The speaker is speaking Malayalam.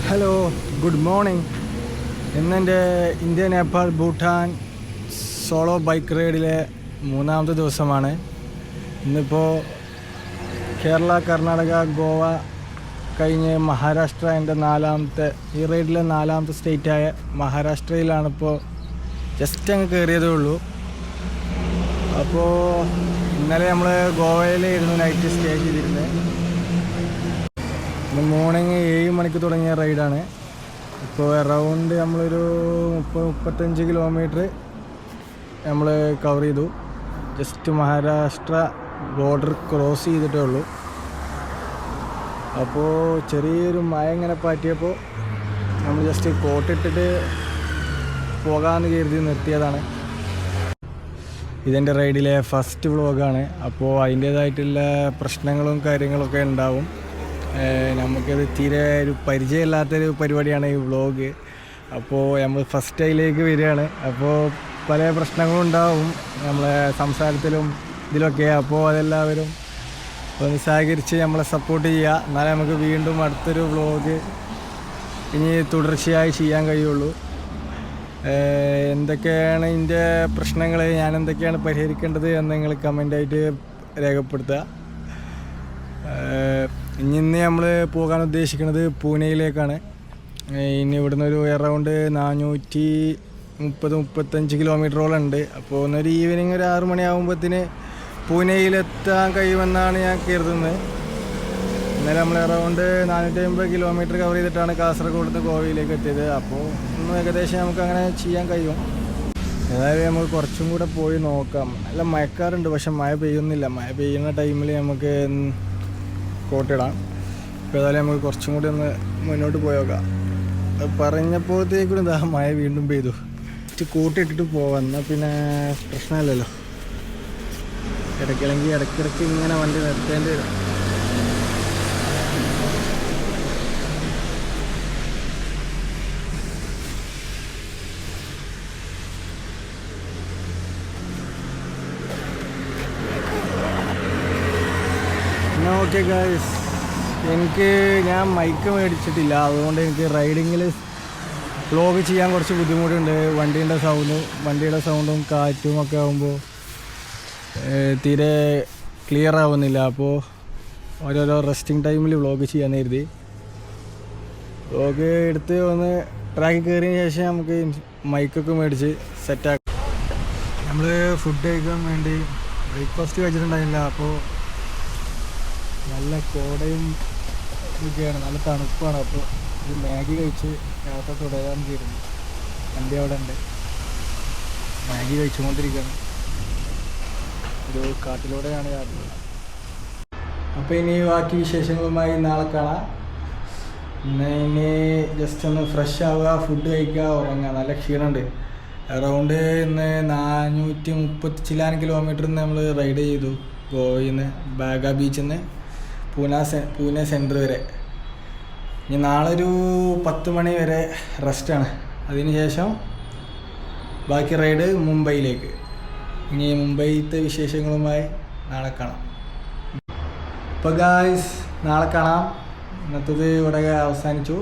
Hello, good morning. ഇന്നെൻ്റെ India, Nepal, Bhutan solo bike റൈഡിലെ മൂന്നാമത്തെ ദിവസമാണ്. ഇന്നിപ്പോൾ കേരള, കർണാടക, ഗോവ കഴിഞ്ഞ് മഹാരാഷ്ട്ര എൻ്റെ ഈ റൈഡിലെ നാലാമത്തെ സ്റ്റേറ്റായ മഹാരാഷ്ട്രയിലാണിപ്പോൾ ജസ്റ്റ് അങ്ങ് കയറിയതേ ഉള്ളൂ. അപ്പോൾ ഇന്നലെ നമ്മൾ ഗോവയിലായിരുന്നു നൈറ്റ് സ്റ്റേ ചെയ്തിരുന്നത്. ഇന്ന് മോർണിംഗ് 7 മണിക്ക് തുടങ്ങിയ റൈഡാണ്. ഇപ്പോൾ അറൗണ്ട് നമ്മളൊരു 30-35 കിലോമീറ്റർ നമ്മൾ കവർ ചെയ്തു. ജസ്റ്റ് മഹാരാഷ്ട്ര ബോർഡർ ക്രോസ് ചെയ്തിട്ടേ ഉള്ളൂ. അപ്പോൾ ചെറിയൊരു മഴ ഇങ്ങനെ പാറ്റിയപ്പോൾ നമ്മൾ ജസ്റ്റ് കോട്ടിട്ടിട്ട് പോകാമെന്ന് കരുതി നിർത്തിയതാണ്. ഇതെൻ്റെ റൈഡിലെ ഫസ്റ്റ് വ്ളോഗാണ്. അപ്പോൾ അതിൻ്റേതായിട്ടുള്ള പ്രശ്നങ്ങളും കാര്യങ്ങളൊക്കെ ഉണ്ടാവും. നമുക്കത് തീരെ ഒരു പരിചയമില്ലാത്തൊരു പരിപാടിയാണ് ഈ വ്ളോഗ്. അപ്പോൾ നമ്മൾ ഫസ്റ്റ് ടൈമിലേക്ക് വരികയാണ്. അപ്പോൾ പല പ്രശ്നങ്ങളും ഉണ്ടാവും നമ്മളെ സംസാരത്തിലും ഇതിലൊക്കെ. അപ്പോൾ അതെല്ലാവരും ഒന്ന് സഹകരിച്ച് നമ്മളെ സപ്പോർട്ട് ചെയ്യുക. എന്നാലേ നമുക്ക് വീണ്ടും അടുത്തൊരു വ്ളോഗ് ഇനി തുടർച്ചയായി ചെയ്യാൻ കഴിയുള്ളൂ. എന്തൊക്കെയാണ് ഇതിൻ്റെ പ്രശ്നങ്ങൾ, ഞാൻ എന്തൊക്കെയാണ് പരിഹരിക്കേണ്ടത് എന്ന് നിങ്ങൾ കമൻ്റായിട്ട് രേഖപ്പെടുത്തുക. ഇന്ന് നമ്മൾ പോകാൻ ഉദ്ദേശിക്കുന്നത് പൂനെയിലേക്കാണ്. ഇനി ഇവിടുന്ന് ഒരു അറൗണ്ട് 430-35 കിലോമീറ്ററോളം ഉണ്ട്. അപ്പോൾ ഒന്നൊരു ഈവനിങ് ഒരു 6 മണിയാകുമ്പോഴത്തേന് പൂനെയിലെത്താൻ കഴിയുമെന്നാണ് ഞാൻ കരുതുന്നത്. ഇന്നലെ നമ്മൾ അറൗണ്ട് 450 കിലോമീറ്റർ കവർ ചെയ്തിട്ടാണ് കാസർഗോഡ് നിന്ന് ഗോവയിലേക്ക് എത്തിയത്. അപ്പോൾ ഇന്ന് ഏകദേശം നമുക്ക് അങ്ങനെ ചെയ്യാൻ കഴിയും. ഏതായാലും നമുക്ക് കുറച്ചും കൂടെ പോയി നോക്കാം. നല്ല മഴക്കാറുണ്ട്, പക്ഷെ മഴ പെയ്യുന്നില്ല. മഴ പെയ്യുന്ന ടൈമിൽ നമുക്ക് കോട്ടിടാം. ഇപ്പോൾ ഏതായാലും നമുക്ക് കുറച്ചും കൂടി ഒന്ന് മുന്നോട്ട് പോയി നോക്കാം. പറഞ്ഞപ്പോഴത്തേക്കും എന്താ മഴ വീണ്ടും പെയ്തു. കൂട്ടിയിട്ടിട്ട് പോവാം, എന്നാൽ പിന്നെ പ്രശ്നമില്ലല്ലോ. ഇടയ്ക്കിടയ്ക്ക് ഇങ്ങനെ വണ്ടി നിർത്തേണ്ടി വരും. ഓക്കെ ഗൈസ്, ഞാൻ മൈക്ക് മേടിച്ചിട്ടില്ല. അതുകൊണ്ട് എനിക്ക് റൈഡിങ്ങിൽ വ്ളോഗ് ചെയ്യാൻ കുറച്ച് ബുദ്ധിമുട്ടുണ്ട്. വണ്ടിയുടെ സൗണ്ടും കാറ്റും ഒക്കെ ആകുമ്പോൾ തീരെ ക്ലിയർ ആവുന്നില്ല. അപ്പോൾ ഓരോരോ റെസ്റ്റിംഗ് ടൈമിൽ വ്ളോഗ് ചെയ്യാൻ കരുതി. വ്ളോഗ് എടുത്ത് ഒന്ന് ട്രാക്കിൽ കയറിയതിന് ശേഷം നമുക്ക് മൈക്കൊക്കെ മേടിച്ച് സെറ്റാക്കാം. നമ്മൾ ഫുഡ് കഴിക്കാൻ വേണ്ടി ബ്രേക്ക്ഫാസ്റ്റ് കഴിച്ചിട്ടുണ്ടായില്ല. അപ്പോൾ നല്ല കോടയും ഇതൊക്കെയാണ്, നല്ല തണുപ്പാണ്. അപ്പോൾ ഒരു മാഗി കഴിച്ച് യാത്ര തുടരാൻ കയറുന്നു. വണ്ടി അവിടെ ഉണ്ട്, മാഗി കഴിച്ചുകൊണ്ടിരിക്കുകയാണ്. ഒരു കാട്ടിലൂടെയാണ് യാത്ര. അപ്പോൾ ഇനി ബാക്കി വിശേഷങ്ങളുമായി നാളെ കാണാം. ഇനി ജസ്റ്റ് ഒന്ന് ഫ്രഷ് ആവുക, ഫുഡ് കഴിക്കുക, ഉറങ്ങുക. നല്ല ക്ഷീണമുണ്ട്. അറൗണ്ട് ഇന്ന് 430 ചില്ലാൻ കിലോമീറ്റർ നമ്മൾ റൈഡ് ചെയ്തു. ഗോവയിൽ നിന്ന് ബാഗ ബീച്ചിൽ നിന്ന് പൂനെ സെൻറ്റർ വരെ. ഇനി നാളെ ഒരു 10 മണി വരെ റെസ്റ്റാണ്. അതിന് ശേഷം ബാക്കി റൈഡ് മുംബൈയിലേക്ക്. ഇനി മുംബൈത്തെ വിശേഷങ്ങളുമായി നാളെ കാണാം. അപ്പോൾ ഗായ്സ്, നാളെ കാണാം. ഇന്നത്തേത് ഇവിടെ അവസാനിച്ചു.